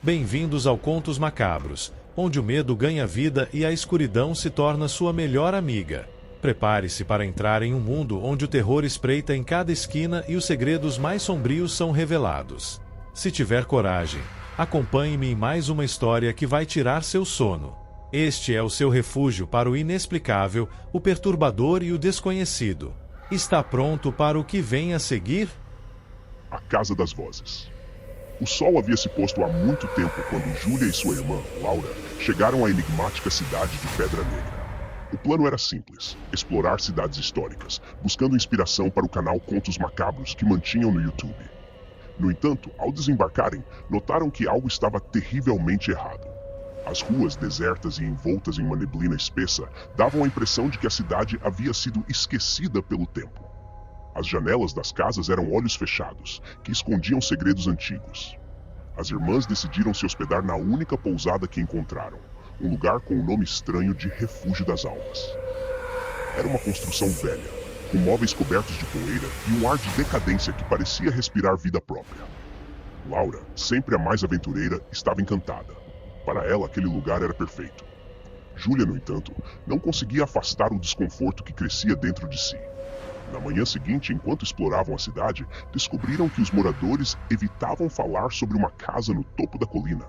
Bem-vindos ao Contos Macabros, onde o medo ganha vida e a escuridão se torna sua melhor amiga. Prepare-se para entrar em um mundo onde o terror espreita em cada esquina e os segredos mais sombrios são revelados. Se tiver coragem, acompanhe-me em mais uma história que vai tirar seu sono. Este é o seu refúgio para o inexplicável, o perturbador e o desconhecido. Está pronto para o que vem a seguir? A Casa das Vozes. O sol havia se posto há muito tempo quando Júlia e sua irmã, Laura, chegaram à enigmática cidade de Pedra Negra. O plano era simples: explorar cidades históricas, buscando inspiração para o canal Contos Macabros que mantinham no YouTube. No entanto, ao desembarcarem, notaram que algo estava terrivelmente errado. As ruas desertas e envoltas em uma neblina espessa davam a impressão de que a cidade havia sido esquecida pelo tempo. As janelas das casas eram olhos fechados, que escondiam segredos antigos. As irmãs decidiram se hospedar na única pousada que encontraram, um lugar com o nome estranho de Refúgio das Almas. Era uma construção velha, com móveis cobertos de poeira e um ar de decadência que parecia respirar vida própria. Laura, sempre a mais aventureira, estava encantada. Para ela, aquele lugar era perfeito. Júlia, no entanto, não conseguia afastar o desconforto que crescia dentro de si. Na manhã seguinte, enquanto exploravam a cidade, descobriram que os moradores evitavam falar sobre uma casa no topo da colina.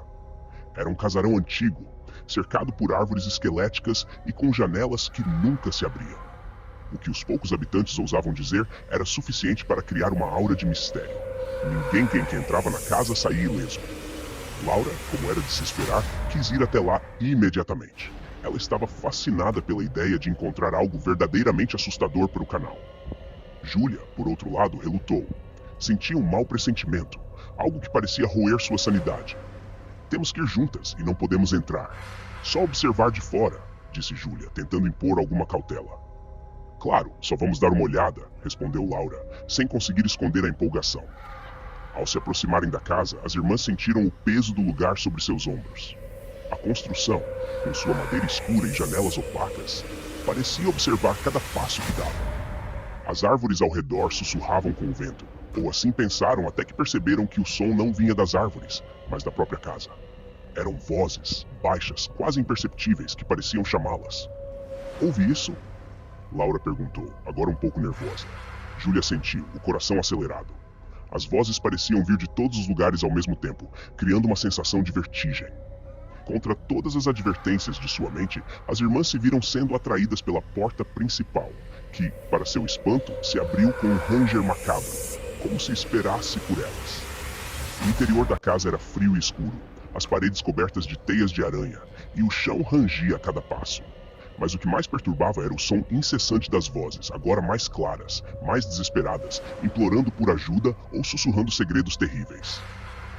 Era um casarão antigo, cercado por árvores esqueléticas e com janelas que nunca se abriam. O que os poucos habitantes ousavam dizer era suficiente para criar uma aura de mistério. Ninguém que entrava na casa saía ileso. Laura, como era de se esperar, quis ir até lá imediatamente. Ela estava fascinada pela ideia de encontrar algo verdadeiramente assustador para o canal. Júlia, por outro lado, relutou. Sentia um mau pressentimento, algo que parecia roer sua sanidade. Temos que ir juntas e não podemos entrar. Só observar de fora, disse Júlia, tentando impor alguma cautela. Claro, só vamos dar uma olhada, respondeu Laura, sem conseguir esconder a empolgação. Ao se aproximarem da casa, as irmãs sentiram o peso do lugar sobre seus ombros. A construção, com sua madeira escura e janelas opacas, parecia observar cada passo que dava. As árvores ao redor sussurravam com o vento, ou assim pensaram até que perceberam que o som não vinha das árvores, mas da própria casa. Eram vozes, baixas, quase imperceptíveis, que pareciam chamá-las. Ouve isso? Laura perguntou, agora um pouco nervosa. Júlia sentiu, o coração acelerado. As vozes pareciam vir de todos os lugares ao mesmo tempo, criando uma sensação de vertigem. Contra todas as advertências de sua mente, as irmãs se viram sendo atraídas pela porta principal, que, para seu espanto, se abriu com um ranger macabro, como se esperasse por elas. O interior da casa era frio e escuro, as paredes cobertas de teias de aranha, e o chão rangia a cada passo. Mas o que mais perturbava era o som incessante das vozes, agora mais claras, mais desesperadas, implorando por ajuda ou sussurrando segredos terríveis.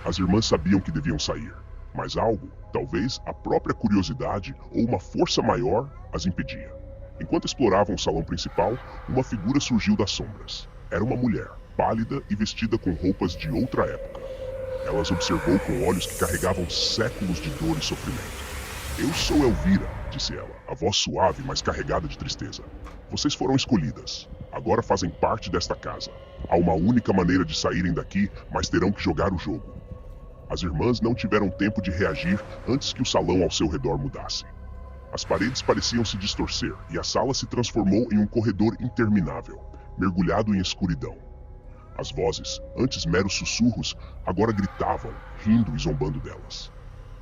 As irmãs sabiam que deviam sair, mas algo, talvez a própria curiosidade ou uma força maior, as impedia. Enquanto exploravam o salão principal, uma figura surgiu das sombras. Era uma mulher, pálida e vestida com roupas de outra época. Ela as observou com olhos que carregavam séculos de dor e sofrimento. Eu sou Elvira, disse ela, a voz suave, mas carregada de tristeza. Vocês foram escolhidas. Agora fazem parte desta casa. Há uma única maneira de saírem daqui, mas terão que jogar o jogo. As irmãs não tiveram tempo de reagir antes que o salão ao seu redor mudasse. As paredes pareciam se distorcer e a sala se transformou em um corredor interminável, mergulhado em escuridão. As vozes, antes meros sussurros, agora gritavam, rindo e zombando delas.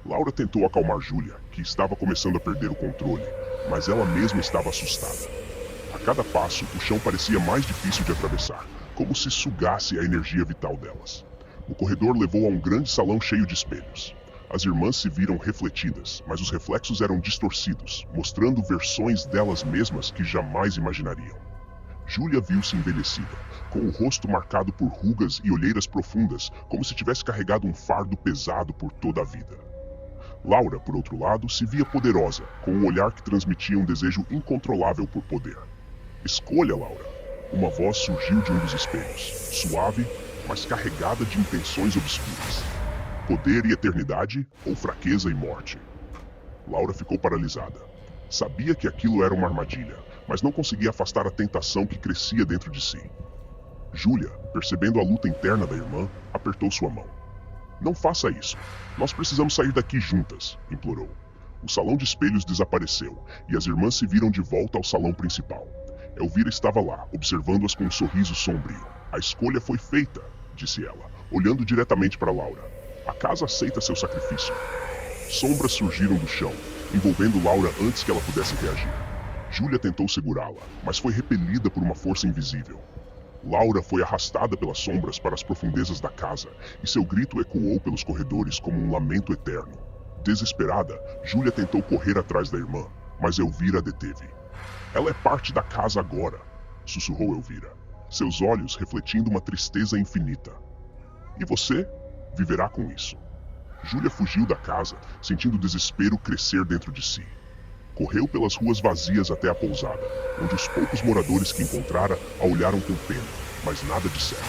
Laura tentou acalmar Júlia, que estava começando a perder o controle, mas ela mesma estava assustada. A cada passo, o chão parecia mais difícil de atravessar, como se sugasse a energia vital delas. O corredor levou a um grande salão cheio de espelhos. As irmãs se viram refletidas, mas os reflexos eram distorcidos, mostrando versões delas mesmas que jamais imaginariam. Júlia viu-se envelhecida, com o rosto marcado por rugas e olheiras profundas, como se tivesse carregado um fardo pesado por toda a vida. Laura, por outro lado, se via poderosa, com um olhar que transmitia um desejo incontrolável por poder. Escolha, Laura. Uma voz surgiu de um dos espelhos, suave, mas carregada de intenções obscuras. Poder e eternidade, ou fraqueza e morte? Laura ficou paralisada. Sabia que aquilo era uma armadilha, mas não conseguia afastar a tentação que crescia dentro de si. Júlia, percebendo a luta interna da irmã, apertou sua mão. Não faça isso. Nós precisamos sair daqui juntas, implorou. O salão de espelhos desapareceu e as irmãs se viram de volta ao salão principal. Elvira estava lá, observando-as com um sorriso sombrio. A escolha foi feita, disse ela, olhando diretamente para Laura. A casa aceita seu sacrifício. Sombras surgiram do chão, envolvendo Laura antes que ela pudesse reagir. Júlia tentou segurá-la, mas foi repelida por uma força invisível. Laura foi arrastada pelas sombras para as profundezas da casa e seu grito ecoou pelos corredores como um lamento eterno. Desesperada, Júlia tentou correr atrás da irmã, mas Elvira a deteve. Ela é parte da casa agora, sussurrou Elvira, seus olhos refletindo uma tristeza infinita. E você viverá com isso. Júlia fugiu da casa, sentindo o desespero crescer dentro de si. Correu pelas ruas vazias até a pousada, onde os poucos moradores que encontrara a olharam com pena, mas nada disseram.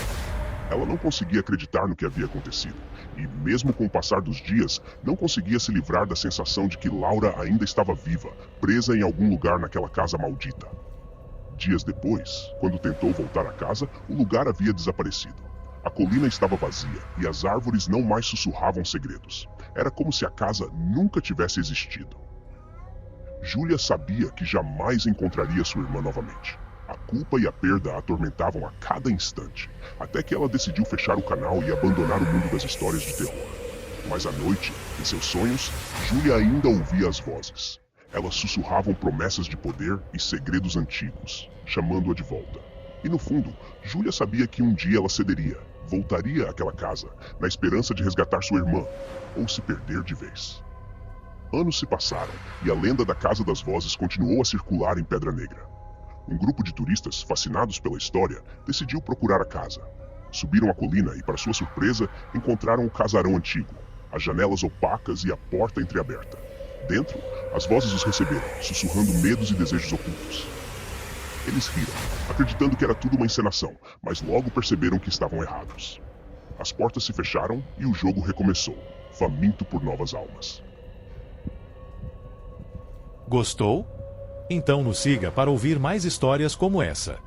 Ela não conseguia acreditar no que havia acontecido, e mesmo com o passar dos dias, não conseguia se livrar da sensação de que Laura ainda estava viva, presa em algum lugar naquela casa maldita. Dias depois, quando tentou voltar à casa, o lugar havia desaparecido. A colina estava vazia e as árvores não mais sussurravam segredos. Era como se a casa nunca tivesse existido. Júlia sabia que jamais encontraria sua irmã novamente. A culpa e a perda a atormentavam a cada instante, até que ela decidiu fechar o canal e abandonar o mundo das histórias de terror. Mas à noite, em seus sonhos, Júlia ainda ouvia as vozes. Elas sussurravam promessas de poder e segredos antigos, chamando-a de volta. E no fundo, Júlia sabia que um dia ela cederia, voltaria àquela casa, na esperança de resgatar sua irmã, ou se perder de vez. Anos se passaram e a lenda da Casa das Vozes continuou a circular em Pedra Negra. Um grupo de turistas, fascinados pela história, decidiu procurar a casa. Subiram a colina e, para sua surpresa, encontraram o casarão antigo, as janelas opacas e a porta entreaberta. Dentro, as vozes os receberam, sussurrando medos e desejos ocultos. Eles riram, acreditando que era tudo uma encenação, mas logo perceberam que estavam errados. As portas se fecharam e o jogo recomeçou, faminto por novas almas. Gostou? Então nos siga para ouvir mais histórias como essa.